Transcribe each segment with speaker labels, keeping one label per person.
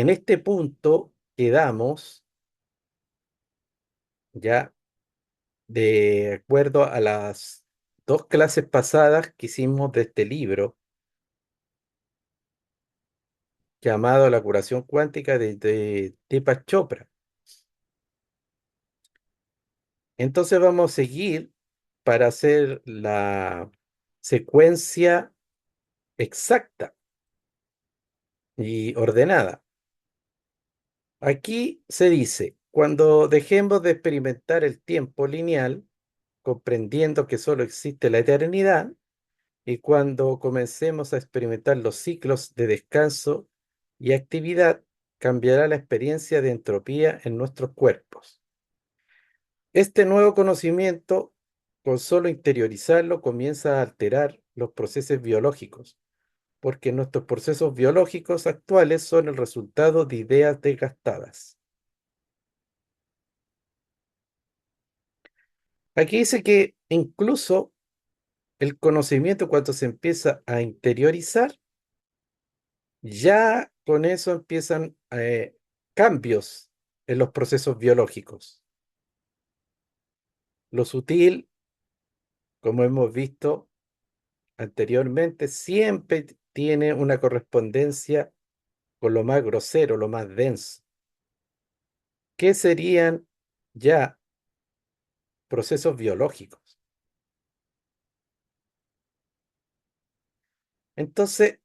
Speaker 1: en este punto quedamos ya de acuerdo a las dos clases pasadas que hicimos de este libro llamado La curación cuántica de Deepak Chopra. Entonces vamos a seguir para hacer la secuencia exacta y ordenada. Aquí se dice, cuando dejemos de experimentar el tiempo lineal, comprendiendo que solo existe la eternidad, y cuando comencemos a experimentar los ciclos de descanso y actividad, cambiará la experiencia de entropía en nuestros cuerpos. Este nuevo conocimiento, con solo interiorizarlo, comienza a alterar los procesos biológicos, porque nuestros procesos biológicos actuales son el resultado de ideas desgastadas. Aquí dice que incluso el conocimiento, cuando se empieza a interiorizar, ya con eso empiezan cambios en los procesos biológicos. Lo sutil, como hemos visto anteriormente, siempre tiene una correspondencia con lo más grosero, lo más denso, que serían ya procesos biológicos. Entonces,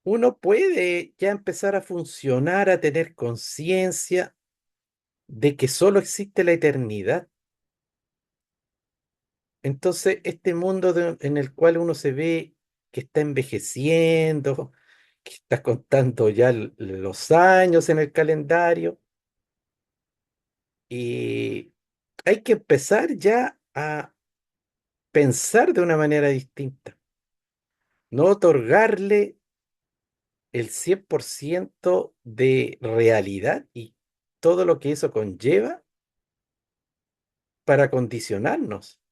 Speaker 1: uno puede ya empezar a funcionar, a tener conciencia de que solo existe la eternidad. Entonces, este mundo en el cual uno se ve que está envejeciendo, que está contando ya los años en el calendario, y hay que empezar ya a pensar de una manera distinta, no otorgarle el 100% de realidad y todo lo que eso conlleva para condicionarnos.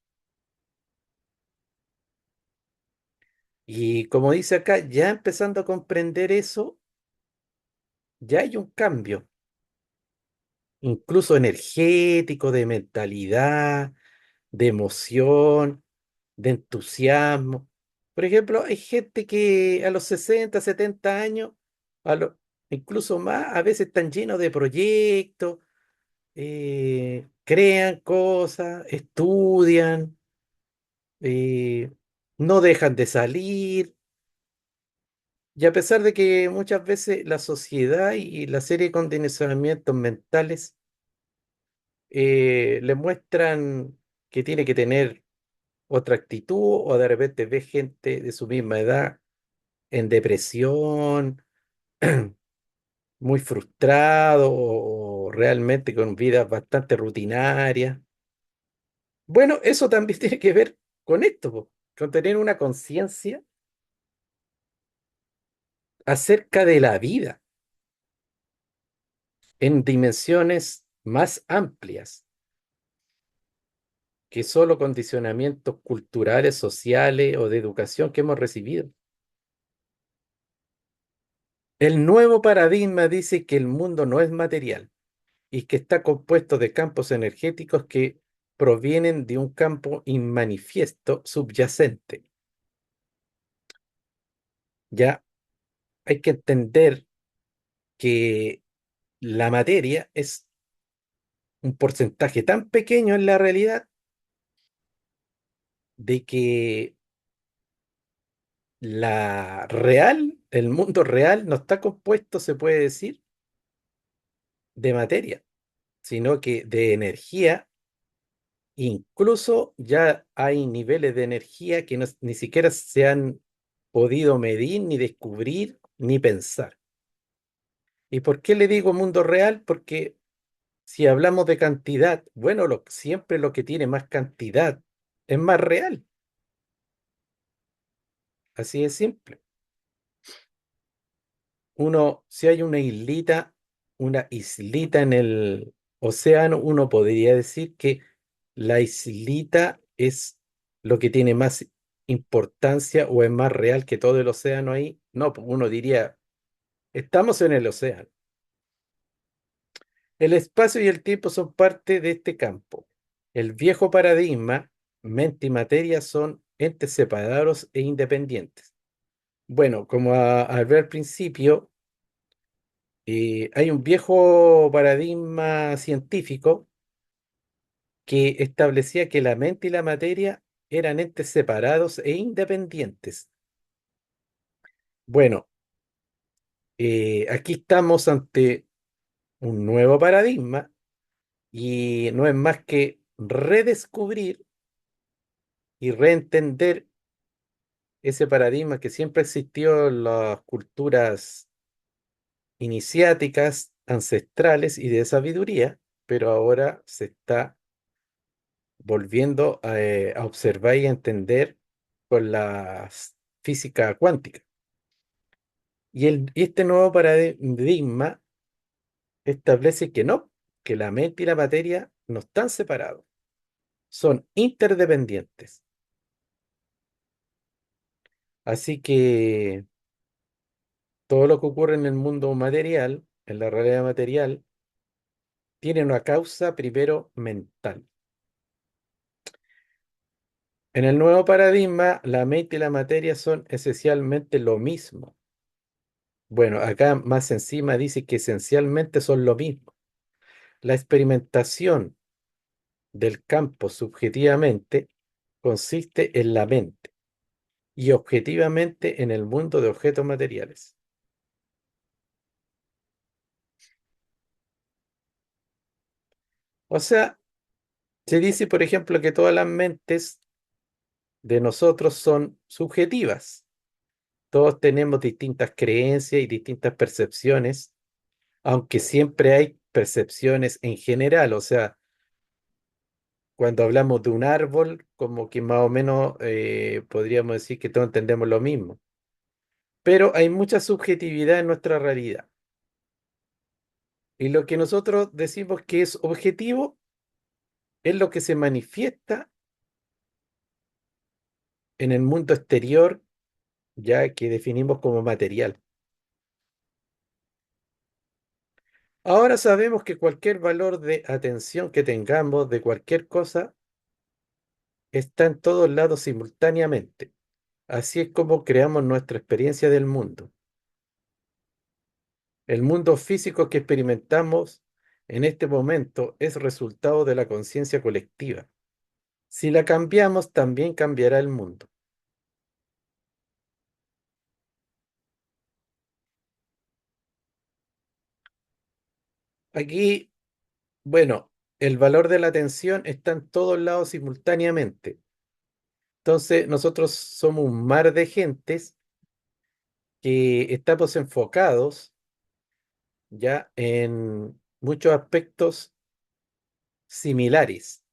Speaker 1: Y como dice acá, ya empezando a comprender eso, ya hay un cambio, incluso energético, de mentalidad, de emoción, de entusiasmo. Por ejemplo, hay gente que a los 60, 70 años, a lo- incluso más, a veces están llenos de proyectos, crean cosas, estudian, eh, no dejan de salir. Y a pesar de que muchas veces la sociedad y la serie de condicionamientos mentales le muestran que tiene que tener otra actitud, o de repente ve gente de su misma edad en depresión, muy frustrado o realmente con vidas bastante rutinarias. Bueno, eso también tiene que ver con esto, po, con tener una conciencia acerca de la vida en dimensiones más amplias que solo condicionamientos culturales, sociales o de educación que hemos recibido. El nuevo paradigma dice que el mundo no es material y que está compuesto de campos energéticos que provienen de un campo inmanifiesto subyacente. Ya hay que entender que la materia es un porcentaje tan pequeño en la realidad de que el mundo real no está compuesto, se puede decir, de materia, sino que de energía. Incluso ya hay niveles de energía que ni siquiera se han podido medir, ni descubrir, ni pensar. ¿Y por qué le digo mundo real? Porque si hablamos de cantidad, bueno, siempre lo que tiene más cantidad es más real. Así de simple. Si hay una islita en el océano, uno podría decir que la islita es lo que tiene más importancia o es más real que todo el océano ahí. No, pues uno diría, Estamos en el océano. El espacio y el tiempo son parte de este campo. El viejo paradigma, mente y materia son entes separados e independientes. Bueno, como al ver al principio, hay un viejo paradigma científico que establecía que la mente y la materia eran entes separados e independientes. Bueno, aquí estamos ante un nuevo paradigma y no es más que redescubrir y reentender ese paradigma que siempre existió en las culturas iniciáticas, ancestrales y de sabiduría, pero ahora se está volviendo a observar y a entender con la física cuántica. Y este nuevo paradigma establece que no, que la mente y la materia no están separados, son interdependientes. Así que todo lo que ocurre en el mundo material, en la realidad material, tiene una causa primero mental. En el nuevo paradigma, la mente y la materia son esencialmente lo mismo. Bueno, acá más encima dice que esencialmente son lo mismo. La experimentación del campo subjetivamente consiste en la mente y objetivamente en el mundo de objetos materiales. O sea, se dice, por ejemplo, que todas las mentes de nosotros son subjetivas. Todos tenemos distintas creencias y distintas percepciones, aunque siempre hay percepciones en general. O sea, cuando hablamos de un árbol, como que más o menos podríamos decir que todos entendemos lo mismo. Pero hay mucha subjetividad en nuestra realidad. Y lo que nosotros decimos que es objetivo es lo que se manifiesta en el mundo exterior, ya que definimos como material. Ahora sabemos que cualquier valor de atención que tengamos de cualquier cosa está en todos lados simultáneamente. Así es como creamos nuestra experiencia del mundo. El mundo físico que experimentamos en este momento es resultado de la conciencia colectiva. Si la cambiamos, también cambiará el mundo. Aquí, bueno, el valor de la atención está en todos lados simultáneamente. Entonces, nosotros somos un mar de gentes que estamos enfocados ya en muchos aspectos similares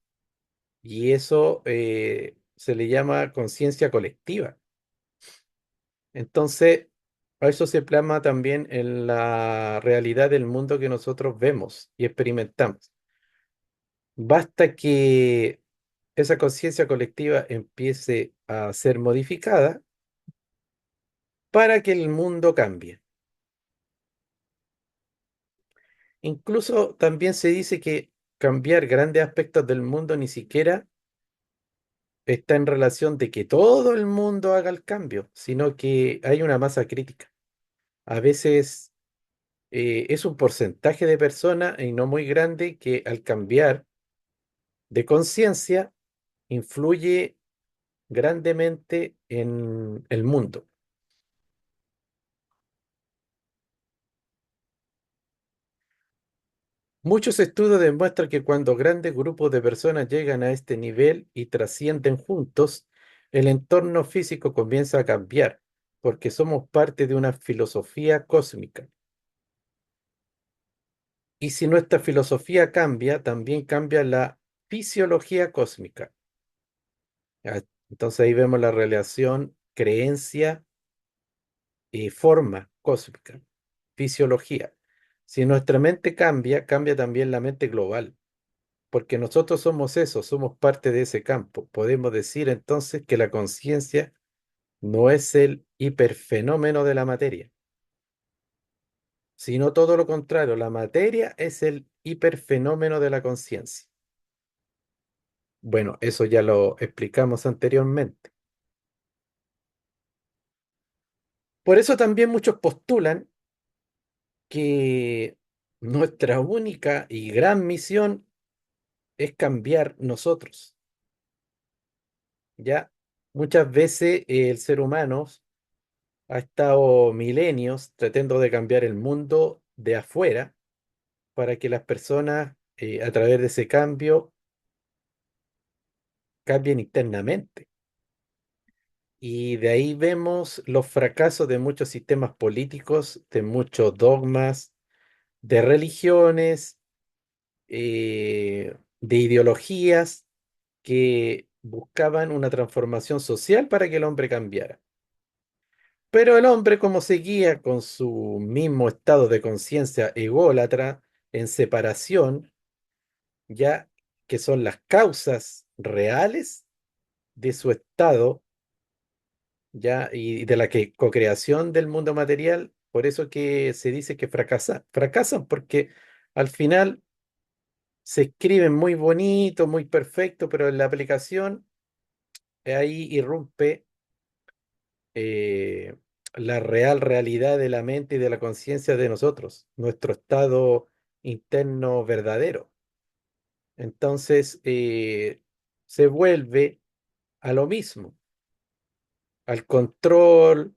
Speaker 1: y eso se le llama conciencia colectiva. Entonces, a eso se plasma también en la realidad del mundo que nosotros vemos y experimentamos. Basta que esa conciencia colectiva empiece a ser modificada para que el mundo cambie. Incluso también se dice que cambiar grandes aspectos del mundo ni siquiera está en relación de que todo el mundo haga el cambio, sino que hay una masa crítica. A veces es un porcentaje de personas y no muy grande que al cambiar de conciencia influye grandemente en el mundo. Muchos estudios demuestran que cuando grandes grupos de personas llegan a este nivel y trascienden juntos, el entorno físico comienza a cambiar, porque somos parte de una filosofía cósmica. Y si nuestra filosofía cambia, también cambia la fisiología cósmica. Ah, entonces ahí vemos la relación creencia y forma cósmica, fisiología. Si nuestra mente cambia, cambia también la mente global, porque nosotros somos eso, somos parte de ese campo. Podemos decir entonces que la conciencia no es el hiperfenómeno de la materia. sino todo lo contrario. La materia es el hiperfenómeno de la conciencia. Bueno, eso ya lo explicamos anteriormente. Por eso también muchos postulan que nuestra única y gran misión es cambiar nosotros. Ya muchas veces el ser humano ha estado milenios tratando de cambiar el mundo de afuera para que las personas a través de ese cambio cambien internamente. Y de ahí vemos los fracasos de muchos sistemas políticos, de muchos dogmas, de religiones, de ideologías que buscaban una transformación social para que el hombre cambiara. Pero el hombre, como seguía con su mismo estado de conciencia ególatra, en separación, ya que son las causas reales de su estado, ya, y de la que co-creación del mundo material, por eso que se dice que fracasan porque al final se escriben muy bonito, muy perfecto, pero en la aplicación ahí irrumpe eh, la real realidad de la mente y de la conciencia de nosotros, nuestro estado interno verdadero. Entonces se vuelve a lo mismo, al control,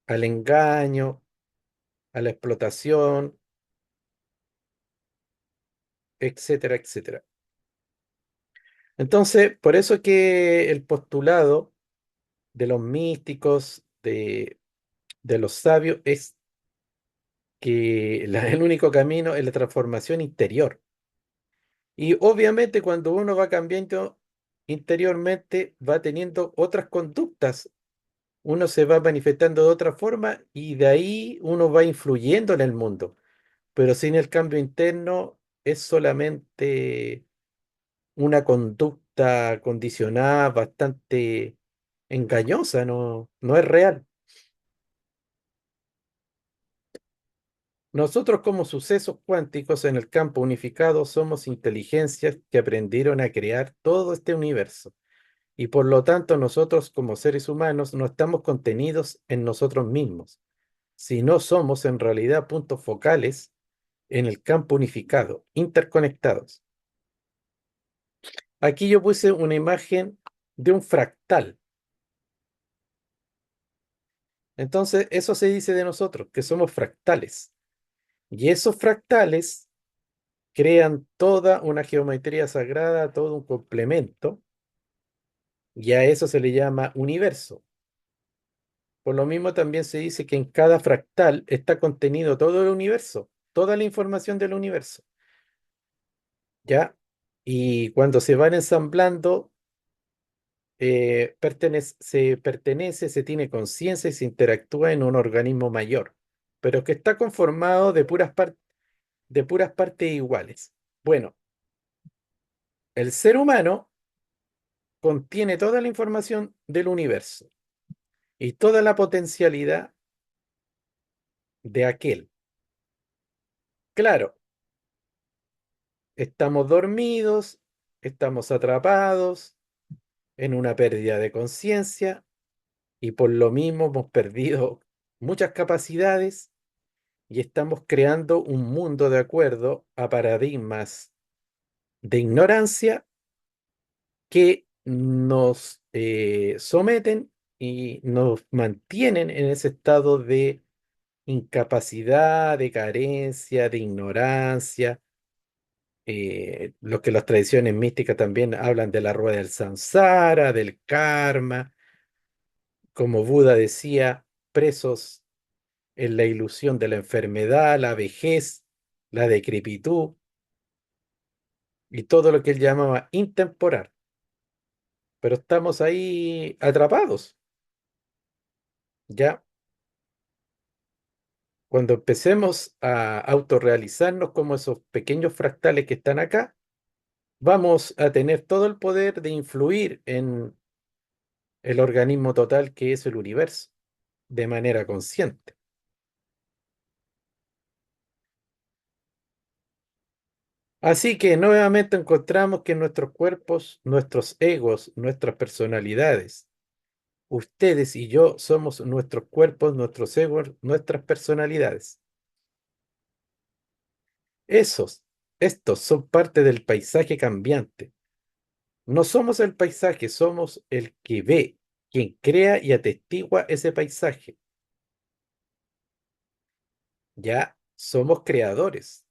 Speaker 1: al engaño, a la explotación, etcétera, etcétera. Entonces, por eso que el postulado de los místicos, de los sabios, es que el único camino es la transformación interior. Y obviamente cuando uno va cambiando interiormente, va teniendo otras conductas, uno se va manifestando de otra forma y de ahí uno va influyendo en el mundo. Pero sin el cambio interno es solamente una conducta condicionada bastante engañosa, no es real. Nosotros como sucesos cuánticos en el campo unificado somos inteligencias que aprendieron a crear todo este universo. Y por lo tanto nosotros como seres humanos no estamos contenidos en nosotros mismos, sino somos en realidad puntos focales en el campo unificado, interconectados. Aquí yo puse una imagen de un fractal. Entonces, eso se dice de nosotros, que somos fractales. Y esos fractales crean toda una geometría sagrada, todo un complemento, y a eso se le llama universo. Por lo mismo también se dice que en cada fractal está contenido todo el universo, toda la información del universo, ¿ya? Y cuando se van ensamblando, se tiene conciencia y se interactúa en un organismo mayor, pero que está conformado de puras partes iguales. Bueno, el ser humano contiene toda la información del universo y toda la potencialidad de aquel. Claro, estamos dormidos, estamos atrapados en una pérdida de conciencia y por lo mismo hemos perdido muchas capacidades y estamos creando un mundo de acuerdo a paradigmas de ignorancia que nos someten y nos mantienen en ese estado de incapacidad, de carencia, de ignorancia. Lo que las tradiciones místicas también hablan de la rueda del samsara, del karma, como Buda decía, presos en la ilusión de la enfermedad, la vejez, la decrepitud y todo lo que él llamaba intemporal. Pero estamos ahí atrapados. Ya cuando empecemos a autorrealizarnos como esos pequeños fractales que están acá, vamos a tener todo el poder de influir en el organismo total que es el universo de manera consciente. Así que nuevamente encontramos que nuestros cuerpos, nuestros egos, nuestras personalidades, ustedes y yo somos nuestros cuerpos, nuestros egos, nuestras personalidades. Esos, estos son parte del paisaje cambiante. No somos el paisaje, somos el que ve, quien crea y atestigua ese paisaje. Ya somos creadores,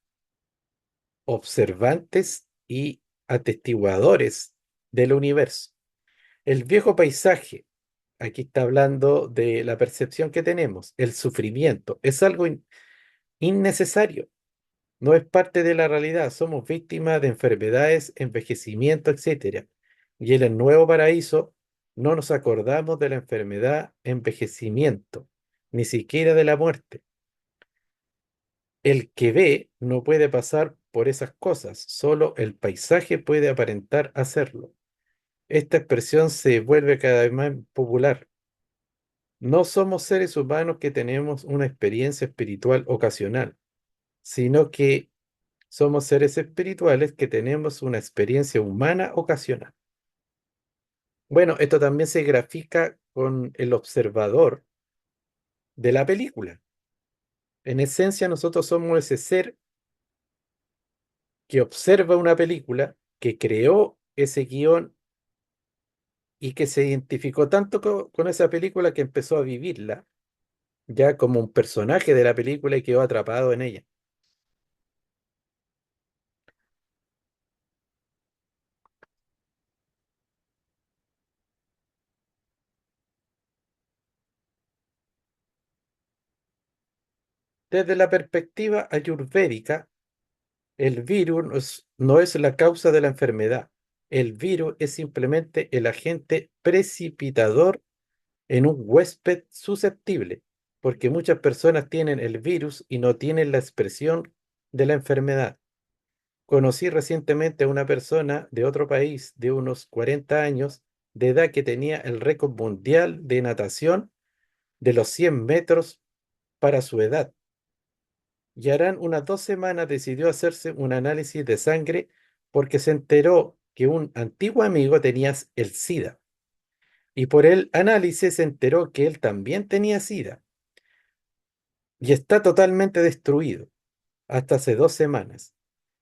Speaker 1: observantes y atestiguadores del universo. El viejo paisaje, aquí está hablando de la percepción que tenemos, el sufrimiento, es algo innecesario, no es parte de la realidad, somos víctimas de enfermedades, envejecimiento, etcétera. Y en el nuevo paraíso no nos acordamos de la enfermedad, envejecimiento, ni siquiera de la muerte. El que ve no puede pasar por esas cosas, solo el paisaje puede aparentar hacerlo. Esta expresión se vuelve cada vez más popular. No somos seres humanos que tenemos una experiencia espiritual ocasional, sino que somos seres espirituales que tenemos una experiencia humana ocasional. Bueno, esto también se grafica con el observador de la película. En esencia, nosotros somos ese ser que observa una película, que creó ese guión y que se identificó tanto con esa película que empezó a vivirla ya como un personaje de la película y quedó atrapado en ella. Desde la perspectiva ayurvédica, el virus no es la causa de la enfermedad. El virus es simplemente el agente precipitador en un huésped susceptible, porque muchas personas tienen el virus y no tienen la expresión de la enfermedad. Conocí recientemente a una persona de otro país de unos 40 años de edad que tenía el récord mundial de natación de los 100 metros para su edad. Y harán unas 2 semanas decidió hacerse un análisis de sangre porque se enteró que un antiguo amigo tenía el SIDA. Y por el análisis se enteró que él también tenía SIDA. Y está totalmente destruido hasta hace 2 semanas.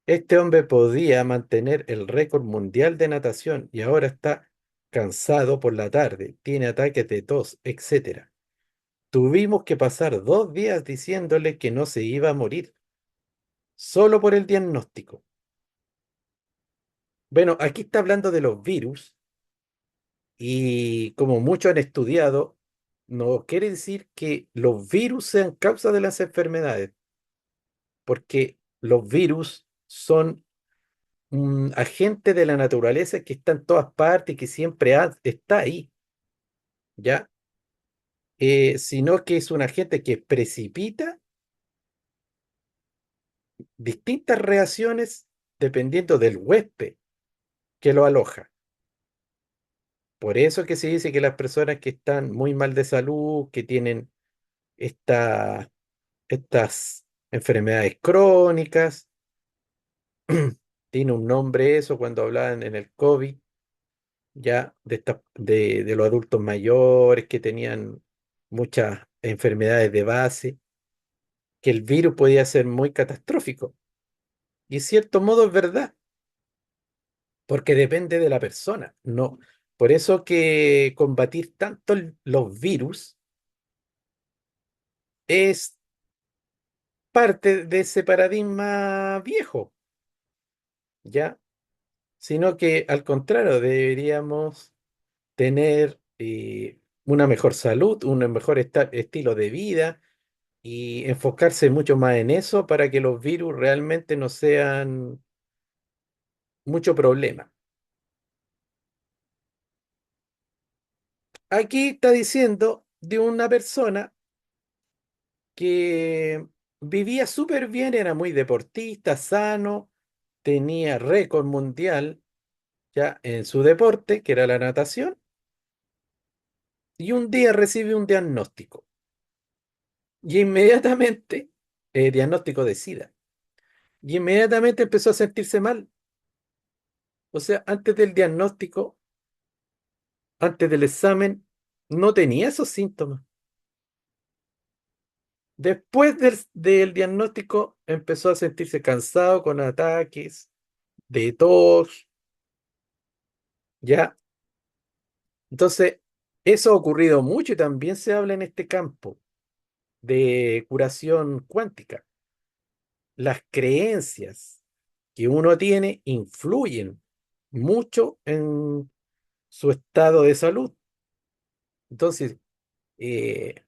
Speaker 1: Este hombre podía mantener el récord mundial de natación y ahora está cansado por la tarde, tiene ataques de tos, etcétera. Tuvimos que pasar 2 días diciéndole que no se iba a morir, solo por el diagnóstico. Bueno, aquí está hablando de los virus y como muchos han estudiado, no quiere decir que los virus sean causa de las enfermedades, porque los virus son un agente de la naturaleza que está en todas partes y que siempre está ahí, ¿ya? Sino que es un agente que precipita distintas reacciones dependiendo del huésped que lo aloja. Por eso es que se dice que las personas que están muy mal de salud, que tienen esta- estas enfermedades crónicas, tiene un nombre eso cuando hablaban en el COVID, ya de los adultos mayores que tenían muchas enfermedades de base, que el virus podía ser muy catastrófico. Y en cierto modo es verdad, porque depende de la persona. No, por eso que combatir tanto los virus es parte de ese paradigma viejo, ¿ya? Sino que al contrario, deberíamos tener una mejor salud, un mejor estilo de vida y enfocarse mucho más en eso para que los virus realmente no sean mucho problema. Aquí está diciendo de una persona que vivía súper bien, era muy deportista, sano, tenía récord mundial ya en su deporte, que era la natación, y un día recibe un diagnóstico. Y inmediatamente, diagnóstico de SIDA. y inmediatamente empezó a sentirse mal. O sea, antes del diagnóstico, antes del examen, no tenía esos síntomas. Después del diagnóstico empezó a sentirse cansado con ataques de tos, ¿ya? Entonces, eso ha ocurrido mucho y también se habla en este campo de curación cuántica. Las creencias que uno tiene influyen mucho en su estado de salud. Entonces, eh,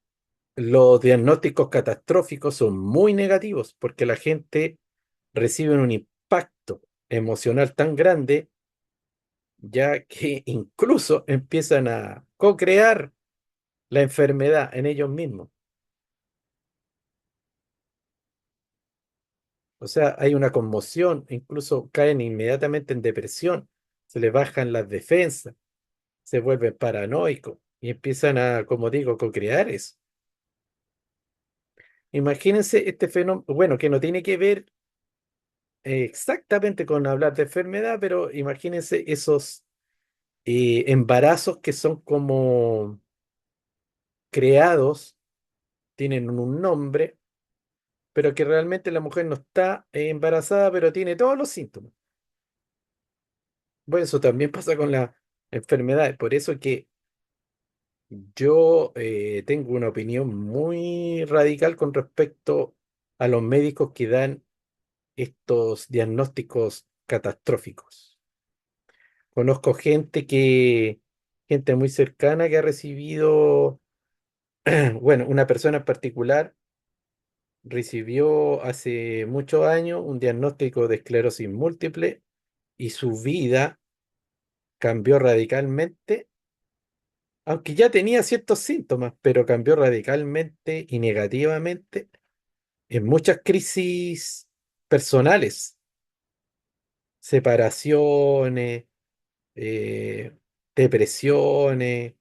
Speaker 1: los diagnósticos catastróficos son muy negativos porque la gente recibe un impacto emocional tan grande ya que incluso empiezan a co-crear la enfermedad en ellos mismos. O sea, hay una conmoción, incluso caen inmediatamente en depresión, se les bajan las defensas, se vuelven paranoicos y empiezan a, como digo, co-crear eso. Imagínense este fenómeno, bueno, que no tiene que ver exactamente con hablar de enfermedad, pero imagínense esos embarazos que son como creados, tienen un nombre, pero que realmente la mujer no está embarazada, pero tiene todos los síntomas. Bueno, eso también pasa con las enfermedades, por eso que yo tengo una opinión muy radical con respecto a los médicos que dan estos diagnósticos catastróficos. Conozco gente muy cercana que ha recibido, bueno, una persona en particular recibió hace muchos años un diagnóstico de esclerosis múltiple y su vida cambió radicalmente, aunque ya tenía ciertos síntomas, pero cambió radicalmente y negativamente en muchas crisis personales, separaciones, eh, depresiones,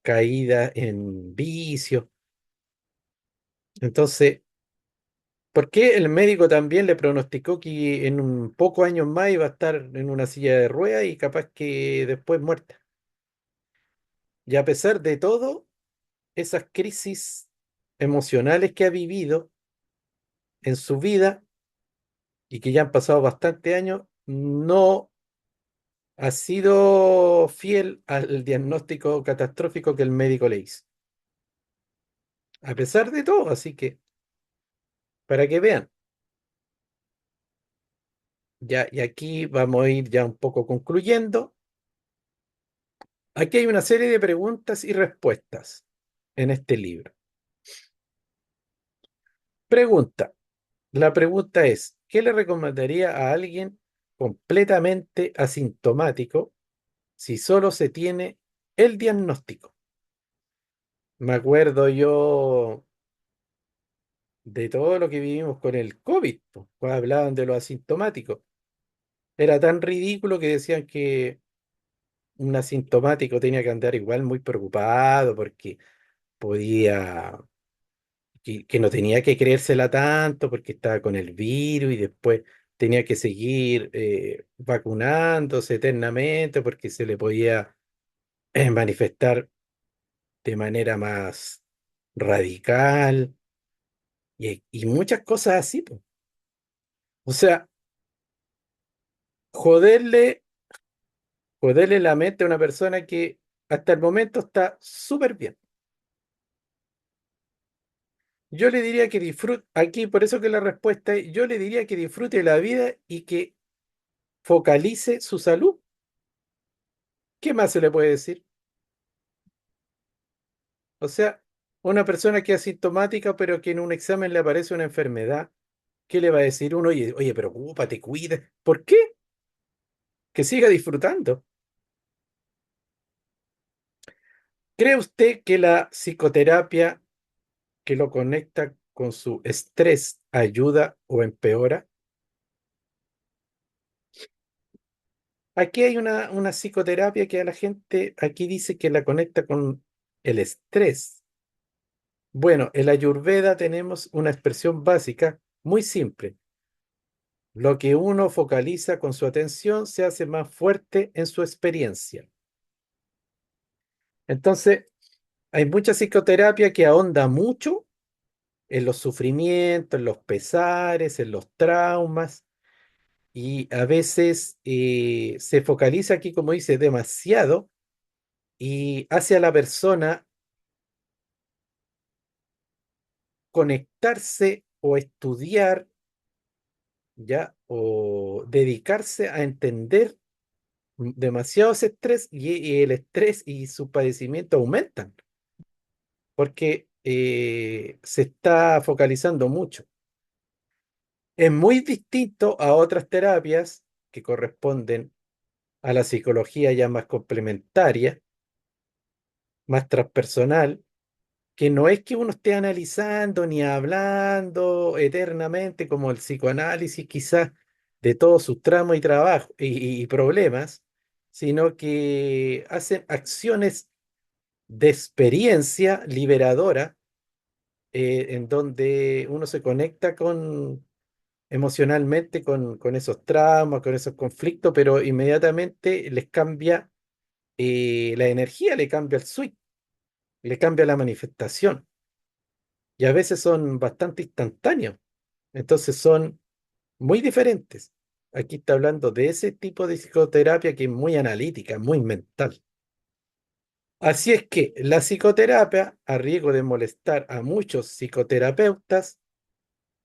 Speaker 1: caída en vicios. Entonces, ¿por qué el médico también le pronosticó que en un pocos años más iba a estar en una silla de ruedas y capaz que después muerta? Y a pesar de todo, esas crisis emocionales que ha vivido en su vida y que ya han pasado bastantes años, no ha sido fiel al diagnóstico catastrófico que el médico le hizo. A pesar de todo, así que para que vean, ya, y aquí vamos a ir ya un poco concluyendo. Aquí hay una serie de preguntas y respuestas en este libro. Pregunta. La pregunta es, ¿qué le recomendaría a alguien completamente asintomático si solo se tiene el diagnóstico? Me acuerdo yo de todo lo que vivimos con el COVID, po, cuando hablaban de los asintomáticos. Era tan ridículo que decían que un asintomático tenía que andar igual muy preocupado porque podía, que no tenía que creérsela tanto porque estaba con el virus y después tenía que seguir vacunándose eternamente porque se le podía manifestar de manera más radical y muchas cosas así, po. O sea, joderle, joderle la mente a una persona que hasta el momento está súper bien. Yo le diría que disfrute, aquí por eso que la respuesta es, yo le diría que disfrute la vida y que focalice su salud. ¿Qué más se le puede decir? O sea, una persona que es asintomática, pero que en un examen le aparece una enfermedad, ¿qué le va a decir uno? Oye, oye, preocúpate, cuida. ¿Por qué? Que siga disfrutando. ¿Cree usted que la psicoterapia que lo conecta con su estrés ayuda o empeora? Aquí hay una psicoterapia que a la gente aquí dice que la conecta con el estrés. Bueno, en la Ayurveda tenemos una expresión básica muy simple. Lo que uno focaliza con su atención se hace más fuerte en su experiencia. Entonces, hay mucha psicoterapia que ahonda mucho en los sufrimientos, en los pesares, en los traumas, y a veces se focaliza aquí, como dice, demasiado y hace a la persona conectarse o estudiar, ¿ya? O dedicarse a entender demasiado ese estrés y el estrés y su padecimiento aumentan porque se está focalizando mucho. Es muy distinto a otras terapias que corresponden a la psicología ya más complementaria, más transpersonal, que no es que uno esté analizando ni hablando eternamente como el psicoanálisis quizás de todos sus tramos y trabajos y problemas, sino que hacen acciones de experiencia liberadora en donde uno se conecta con emocionalmente con esos traumas, con esos conflictos, pero inmediatamente les cambia la energía, le cambia el switch, le cambia la manifestación. Y a veces son bastante instantáneos, entonces son muy diferentes. Aquí está hablando de ese tipo de psicoterapia que es muy analítica, muy mental. Así es que la psicoterapia, a riesgo de molestar a muchos psicoterapeutas,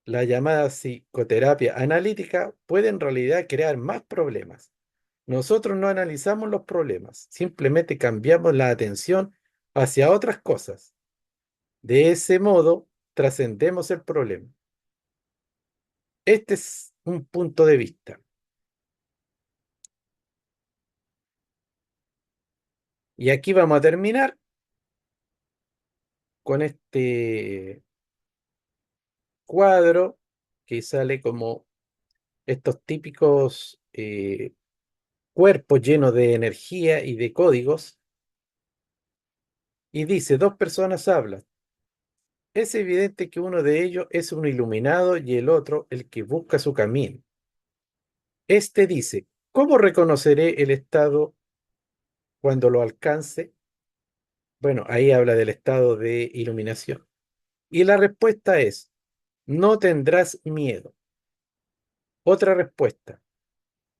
Speaker 1: la llamada psicoterapia analítica puede en realidad crear más problemas. Nosotros no analizamos los problemas, simplemente cambiamos la atención hacia otras cosas. De ese modo, trascendemos el problema. Este es un punto de vista. Y aquí vamos a terminar con este cuadro que sale como estos típicos cuerpos llenos de energía y de códigos. Y dice, dos personas hablan. Es evidente que uno de ellos es un iluminado y el otro el que busca su camino. Este dice, ¿cómo reconoceré el estado cuando lo alcance? Bueno, ahí habla del estado de iluminación. Y la respuesta es, no tendrás miedo. Otra respuesta,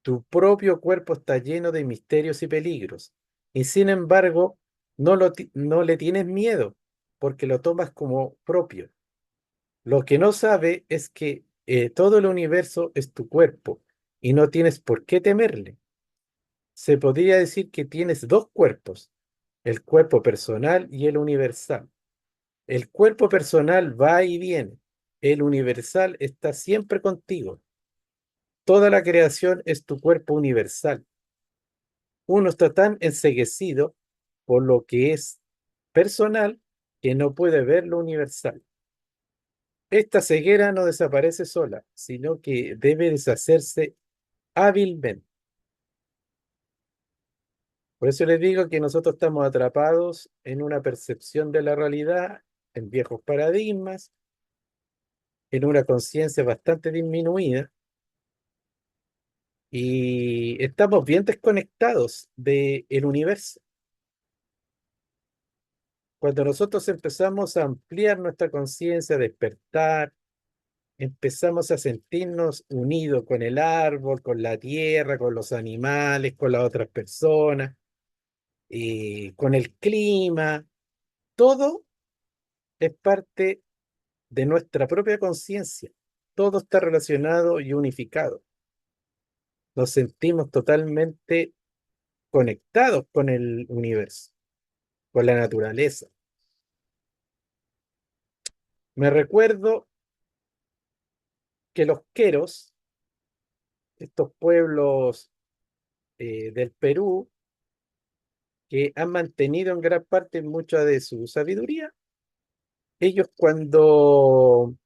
Speaker 1: tu propio cuerpo está lleno de misterios y peligros. Y sin embargo, no le tienes miedo porque lo tomas como propio. Lo que no sabe es que todo el universo es tu cuerpo y no tienes por qué temerle. Se podría decir que tienes dos cuerpos, el cuerpo personal y el universal. El cuerpo personal va y viene, el universal está siempre contigo. Toda la creación es tu cuerpo universal. Uno está tan enceguecido por lo que es personal que no puede ver lo universal. Esta ceguera no desaparece sola, sino que debe deshacerse hábilmente. Por eso les digo que nosotros estamos atrapados en una percepción de la realidad, en viejos paradigmas, en una conciencia bastante disminuida y estamos bien desconectados del universo. Cuando nosotros empezamos a ampliar nuestra conciencia, a despertar, empezamos a sentirnos unidos con el árbol, con la tierra, con los animales, con las otras personas, con el clima, todo es parte de nuestra propia conciencia. Todo está relacionado y unificado. Nos sentimos totalmente conectados con el universo, con la naturaleza. Me recuerdo que los queros, estos pueblos del Perú, que han mantenido en gran parte mucha de su sabiduría, ellos cuando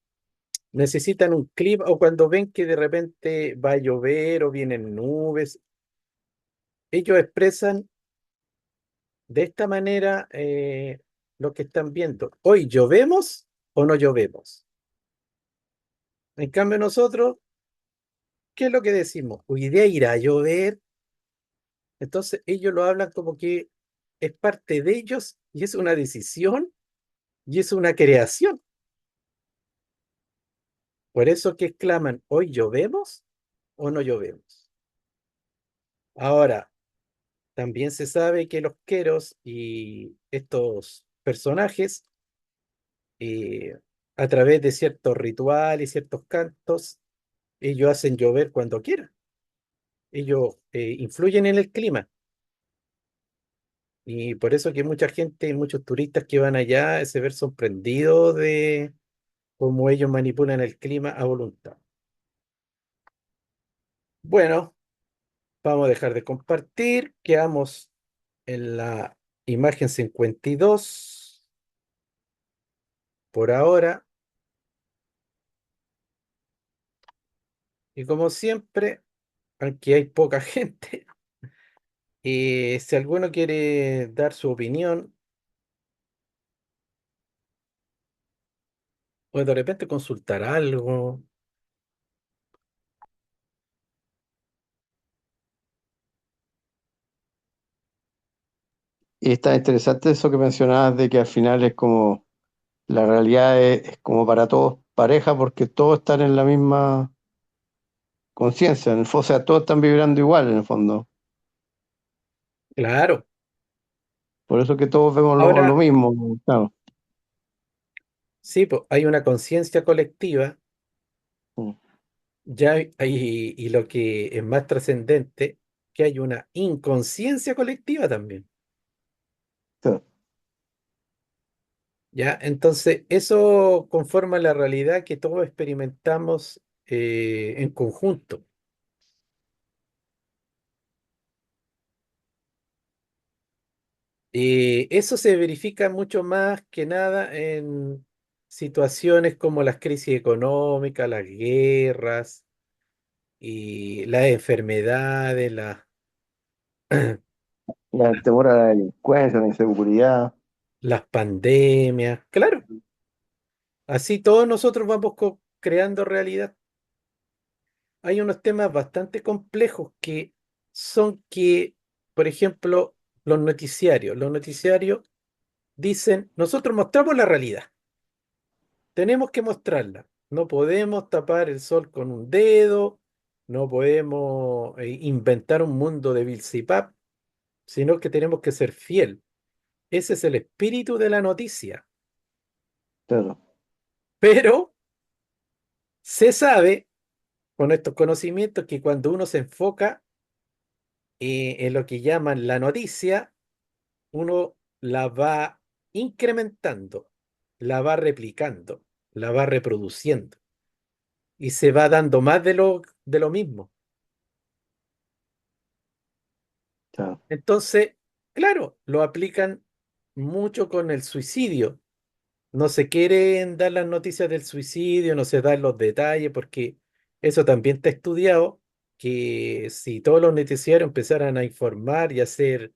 Speaker 1: necesitan un clima o cuando ven que de repente va a llover o vienen nubes, ellos expresan de esta manera lo que están viendo, hoy llovemos o no llovemos. En cambio nosotros, ¿qué es lo que decimos? Hoy día irá a llover. Entonces ellos lo hablan como que es parte de ellos y es una decisión y es una creación. Por eso que exclaman, ¿hoy llovemos o no llovemos? Ahora, también se sabe que los queros y estos personajes, eh, a través de ciertos rituales y ciertos cantos, ellos hacen llover cuando quieran. Ellos influyen en el clima. Y por eso que mucha gente, muchos turistas que van allá se ven sorprendidos de cómo ellos manipulan el clima a voluntad. Bueno, vamos a dejar de compartir. Quedamos en la imagen 52 por ahora. Y como siempre, aunque hay poca gente, si alguno quiere dar su opinión o de repente consultar algo,
Speaker 2: Y está interesante eso que mencionabas de que al final es como, la realidad es como para todos pareja porque todos están en la misma conciencia, en el fondo, o sea, todos están vibrando igual en el fondo.
Speaker 1: claro.
Speaker 2: Por eso que todos vemos lo
Speaker 1: Ahora,
Speaker 2: mismo, claro.
Speaker 1: sí, pues, hay una conciencia colectiva.
Speaker 2: Mm,
Speaker 1: Y lo que es más trascendente, que hay una inconsciencia colectiva también,
Speaker 2: claro.
Speaker 1: ¿ya? Entonces, eso conforma la realidad que todos experimentamos en conjunto. Eso se verifica mucho más que nada en situaciones como las crisis económicas, las guerras y las enfermedades,
Speaker 2: El temor a la delincuencia, la inseguridad,
Speaker 1: las pandemias. Claro, así todos nosotros vamos creando realidad. Hay unos temas bastante complejos que son que, por ejemplo, los noticiarios dicen, nosotros mostramos la realidad, tenemos que mostrarla, no podemos tapar el sol con un dedo, no podemos inventar un mundo de Bilzipap, sino que tenemos que ser fiel. Ese es el espíritu de la noticia,
Speaker 2: claro,
Speaker 1: pero se sabe con estos conocimientos que cuando uno se enfoca en lo que llaman la noticia, uno la va incrementando, la va replicando, la va reproduciendo y se va dando más de lo mismo.
Speaker 2: claro,
Speaker 1: Entonces, claro, lo aplican mucho con el suicidio. No se quieren dar las noticias del suicidio, no se dan los detalles, porque eso también está estudiado, que si todos los noticiarios empezaran a informar y hacer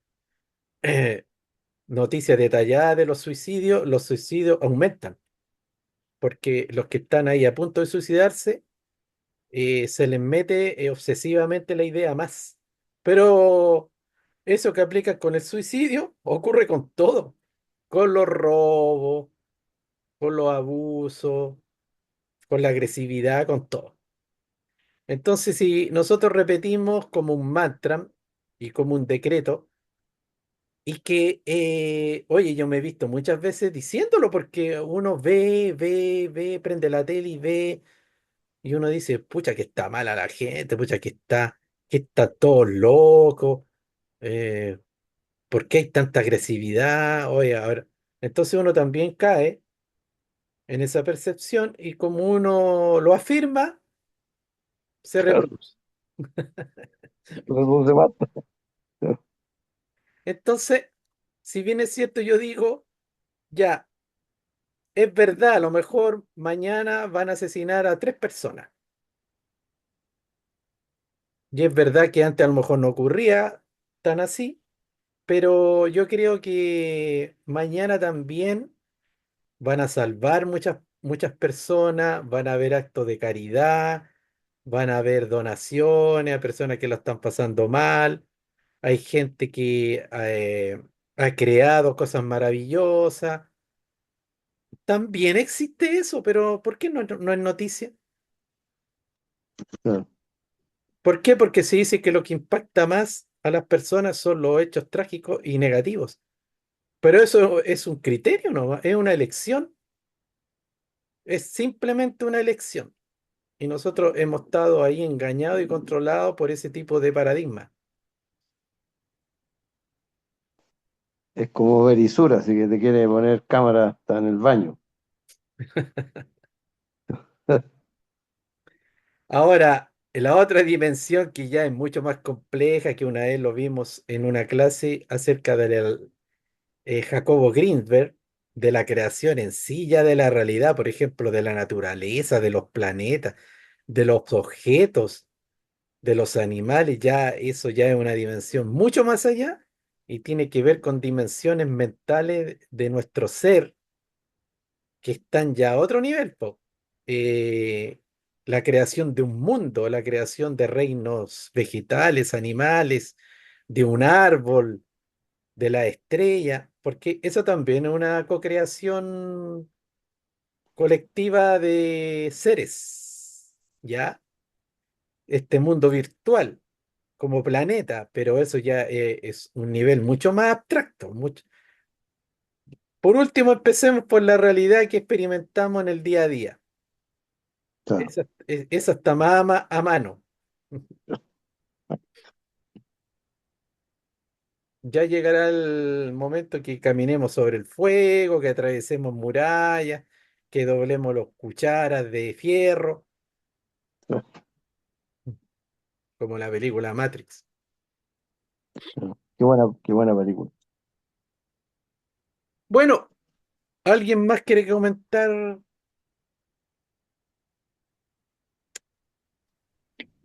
Speaker 1: noticias detalladas de los suicidios aumentan. Porque los que están ahí a punto de suicidarse, se les mete obsesivamente la idea más. Pero eso que aplican con el suicidio ocurre con todo, con los robos, con los abusos, con la agresividad, con todo. Entonces, si nosotros repetimos como un mantra y como un decreto, y que, oye, yo me he visto muchas veces diciéndolo porque uno ve, prende la tele y ve. Y uno dice, pucha, que está mala la gente, pucha, que está todo loco, eh, ¿por qué hay tanta agresividad? Oye, a ver, entonces uno también cae en esa percepción y como uno lo afirma, se
Speaker 2: claro.
Speaker 1: reproduce.
Speaker 2: Reduce más, claro,
Speaker 1: Entonces, si bien es cierto, yo digo, ya, es verdad, a lo mejor mañana van a asesinar a 3 personas. Y es verdad que antes a lo mejor no ocurría tan así. pero yo creo que mañana también van a salvar muchas personas, van a haber actos de caridad, van a haber donaciones a personas que lo están pasando mal. Hay gente que ha creado cosas maravillosas. También existe eso, pero ¿por qué no es noticia?
Speaker 2: Claro.
Speaker 1: ¿Por qué? Porque se dice que lo que impacta más a las personas son los hechos trágicos y negativos. Pero eso es un criterio, ¿no? Es una elección, es simplemente una elección. Y nosotros hemos estado ahí engañados y controlados por ese tipo de paradigma.
Speaker 2: Es como Berisura, así que te quiere poner cámara hasta en el baño.
Speaker 1: Ahora, la otra dimensión que ya es mucho más compleja, que una vez lo vimos en una clase acerca del Jacobo Greenberg, de la creación en sí, ya de la realidad, por ejemplo, de la naturaleza, de los planetas, de los objetos, de los animales, ya eso ya es una dimensión mucho más allá y tiene que ver con dimensiones mentales de nuestro ser que están ya a otro nivel, po. Eh, la creación de un mundo, la creación de reinos vegetales, animales, de un árbol, de la estrella, porque eso también es una co-creación colectiva de seres, ¿ya? Este mundo virtual como planeta, pero eso ya es un nivel mucho más abstracto. Por último, empecemos por la realidad que experimentamos en el día a día.
Speaker 2: Claro.
Speaker 1: Esa está más a mano. Ya llegará el momento que caminemos sobre el fuego, que atravesemos murallas, que doblemos los cucharas de fierro, como la película Matrix.
Speaker 2: Qué buena película.
Speaker 1: Bueno, ¿alguien más quiere comentar?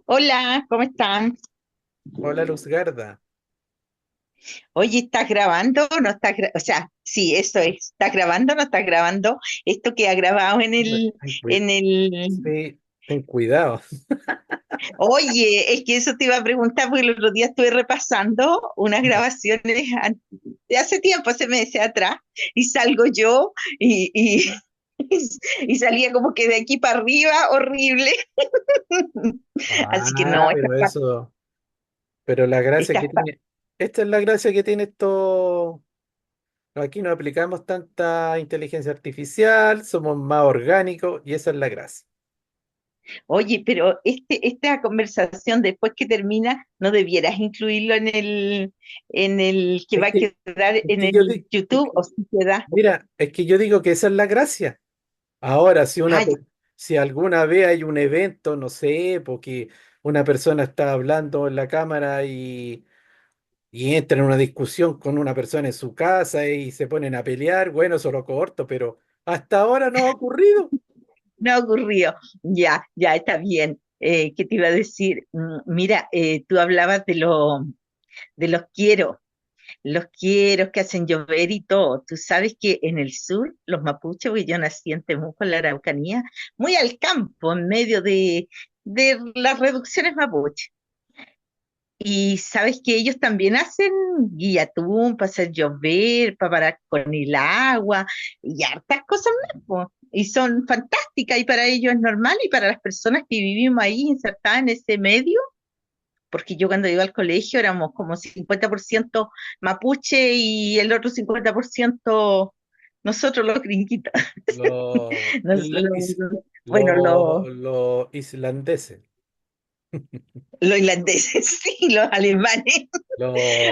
Speaker 3: Hola, ¿cómo están?
Speaker 1: Hola, Luz Garda.
Speaker 3: Oye, ¿estás grabando o no estás o sea, sí, eso es, ¿estás grabando o no estás grabando? Esto que ha grabado en
Speaker 1: Hombre,
Speaker 3: el, en el...
Speaker 1: sí, ten cuidado.
Speaker 3: Oye, es que eso te iba a preguntar porque el otro día estuve repasando unas grabaciones de hace tiempo, hace meses atrás, y salgo yo y, y salía como que de aquí para arriba, horrible. Así que
Speaker 1: Ah,
Speaker 3: no,
Speaker 1: pero la gracia
Speaker 3: estas
Speaker 1: que tiene, esta es la gracia que tiene esto. Aquí no aplicamos tanta inteligencia artificial, somos más orgánicos y esa es la gracia.
Speaker 3: Oye, pero esta conversación después que termina, ¿no debieras incluirlo en el que
Speaker 1: Es
Speaker 3: va a
Speaker 1: que,
Speaker 3: quedar
Speaker 1: es
Speaker 3: en
Speaker 1: que yo
Speaker 3: el
Speaker 1: digo,
Speaker 3: YouTube o si queda?
Speaker 1: mira, es que yo digo que esa es la gracia. Ahora,
Speaker 3: Ah, ya.
Speaker 1: si alguna vez hay un evento, no sé, porque una persona está hablando en la cámara y entra en una discusión con una persona en su casa y se ponen a pelear, bueno, eso lo corto, pero hasta ahora no ha ocurrido.
Speaker 3: No ocurrió. Ya, ya está bien. ¿Qué te iba a decir? Mira, tú hablabas de los quieros que hacen llover y todo. Tú sabes que en el sur, los mapuches, porque yo nací en Temuco, en la Araucanía, muy al campo, en medio de las reducciones mapuches. Y sabes que ellos también hacen guillatún para hacer llover, para parar con el agua y hartas cosas más, po. Y son fantásticas y para ellos es normal y para las personas que vivimos ahí insertadas en ese medio, porque yo cuando iba al colegio éramos como 50% mapuche y el otro 50% nosotros los gringuitos.
Speaker 1: Los,
Speaker 3: Bueno,
Speaker 1: los islandeses,
Speaker 3: los irlandeses, sí, los alemanes.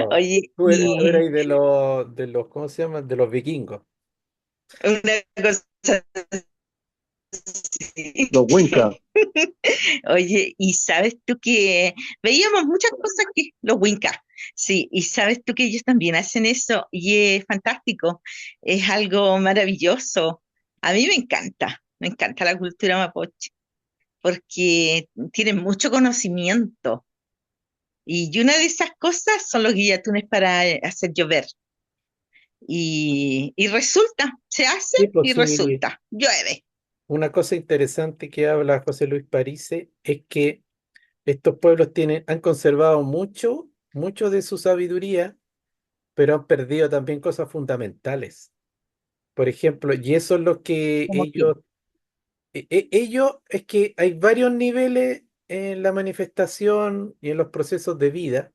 Speaker 3: Oye,
Speaker 1: tú
Speaker 3: y
Speaker 1: eres de los, ¿cómo se llama? De los vikingos.
Speaker 3: una cosa así.
Speaker 2: Los Winca.
Speaker 3: Oye, y sabes tú que veíamos muchas cosas que los Wincas, sí, y sabes tú que ellos también hacen eso y es fantástico, es algo maravilloso. A mí me encanta la cultura mapuche, porque tienen mucho conocimiento. Y una de esas cosas son los guillatunes para hacer llover. Y resulta, se hace
Speaker 1: Sí, pues
Speaker 3: y
Speaker 1: sí,
Speaker 3: resulta, llueve.
Speaker 1: una cosa interesante que habla José Luis Parise es que estos pueblos han conservado mucho de su sabiduría, pero han perdido también cosas fundamentales. Por ejemplo, y eso es lo que
Speaker 3: ¿Como quién?
Speaker 1: ellos, es que hay varios niveles en la manifestación y en los procesos de vida.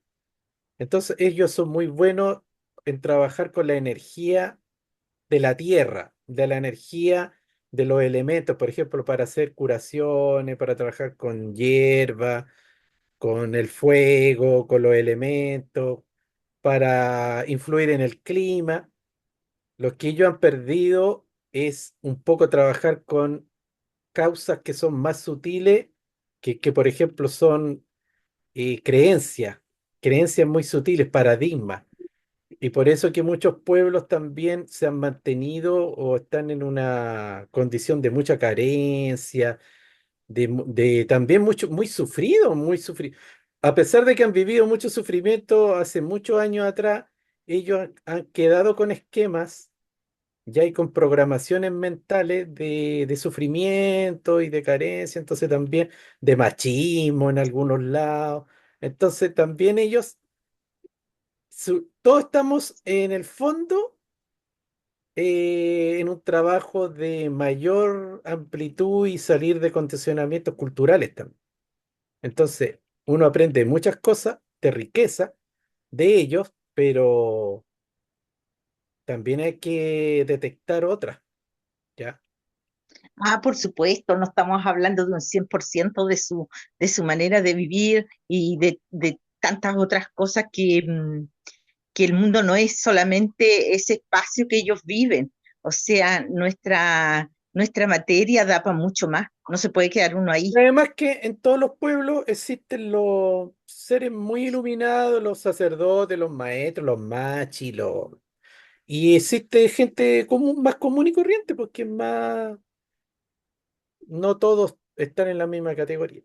Speaker 1: Entonces, ellos son muy buenos en trabajar con la energía de la tierra, de la energía de los elementos, por ejemplo, para hacer curaciones, para trabajar con hierba, con el fuego, con los elementos, para influir en el clima. Lo que ellos han perdido es un poco trabajar con causas que son más sutiles, por ejemplo son creencias, creencias muy sutiles, paradigmas. Y por eso que muchos pueblos también se han mantenido o están en una condición de mucha carencia, de también mucho, muy sufrido, muy sufrido. A pesar de que han vivido mucho sufrimiento hace muchos años atrás, ellos han quedado con esquemas ya y con programaciones mentales de sufrimiento y de carencia, entonces también de machismo en algunos lados. Entonces también ellos, todos estamos en el fondo en un trabajo de mayor amplitud y salir de condicionamientos culturales también. Entonces, uno aprende muchas cosas de riqueza de ellos, pero también hay que detectar otras, ¿ya?
Speaker 3: Ah, por supuesto, no estamos hablando de un 100% de su manera de vivir y de tantas otras cosas que el mundo no es solamente ese espacio que ellos viven. O sea, nuestra materia da para mucho más. No se puede quedar uno ahí.
Speaker 1: Además que en todos los pueblos existen los seres muy iluminados, los sacerdotes, los maestros, los machis, y existe gente común, más común y corriente, porque no todos están en la misma categoría.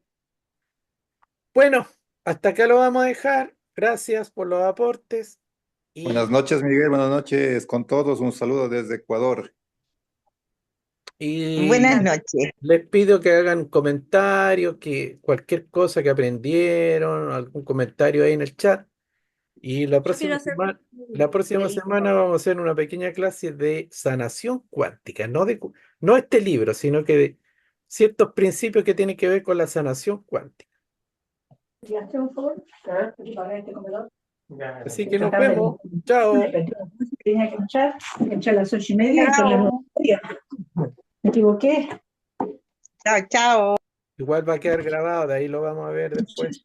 Speaker 1: Bueno, hasta acá lo vamos a dejar. Gracias por los aportes
Speaker 4: Buenas
Speaker 1: y,
Speaker 4: noches, Miguel. Buenas noches con todos. Un saludo desde Ecuador.
Speaker 1: y
Speaker 3: Buenas noches.
Speaker 1: les pido que hagan comentarios, que cualquier cosa que aprendieron, algún comentario ahí en el chat. Y
Speaker 5: Yo quiero hacer
Speaker 1: la próxima
Speaker 5: Miguelito, por
Speaker 1: semana
Speaker 5: favor.
Speaker 1: vamos a hacer una pequeña clase de sanación cuántica, no este libro, sino que de ciertos principios que tienen que ver con la sanación cuántica.
Speaker 5: ¿Y hace un favor? Claro, que para este comedor.
Speaker 1: Así que nos
Speaker 5: Tratar de
Speaker 1: vemos. Chao.
Speaker 5: tenía que echar a las 8:30 y son las
Speaker 3: Chao,
Speaker 5: 9:30. Me equivoqué.
Speaker 3: chao, chao.
Speaker 1: Igual va a quedar grabado, de ahí lo vamos a ver después.